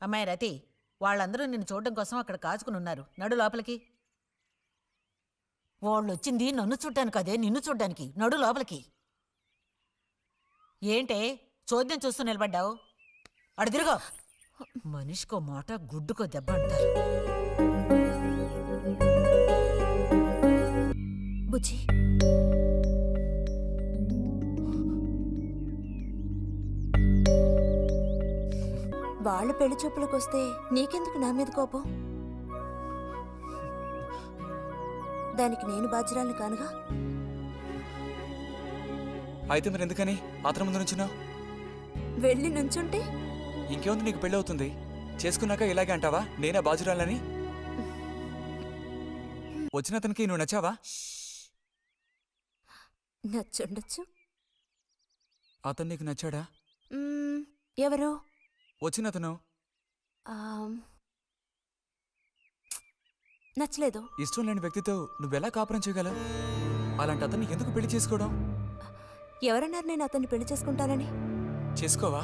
అమ్మాయి రతి, వాళ్ళందరూ నిన్ను చూడడం కోసం అక్కడ కాచుకుని ఉన్నారు. నడు లోపలికి. వాళ్ళు వచ్చింది నన్ను చూడ్డానికి అదే, నిన్ను చూడ్డానికి. నడు లోపలికి. ఏంటే చోద్యం చూస్తూ నిలబడ్డావు? అడు తిరుగో. మనిషికో మాట గుడ్డుకో దెబ్బ అంటారు. బుజ్జి, వాళ్ళ పెళ్లి చూపులకు వస్తే నీకెందుకు నా మీద కోపం? దానికి నేను బాధ్యురాలు కానుగా. అయితే మరి ఎందుకని అతని ముందు నుంచున్నావు? వెళ్ళి నుంచుంటే ఇంకేముంది, నీకు పెళ్ళి అవుతుంది. చేసుకున్నాక ఇలాగే అంటావా నేనే బాజురాలని? వచ్చిన అతనికి నువ్వు నచ్చావా? నచ్చుండొచ్చు. అతను నీకు నచ్చాడా? ఎవరు? వచ్చిన అతను. నచ్చలేదు. ఇష్టం లేని వ్యక్తితో నువ్వెలా కాపురం చేయగలవు? అలాంటి అతన్ని ఎందుకు పెళ్లి చేసుకోవడం? ఎవరన్నారు నేను అతన్ని పెళ్లి చేసుకుంటానని? చేసుకోవా?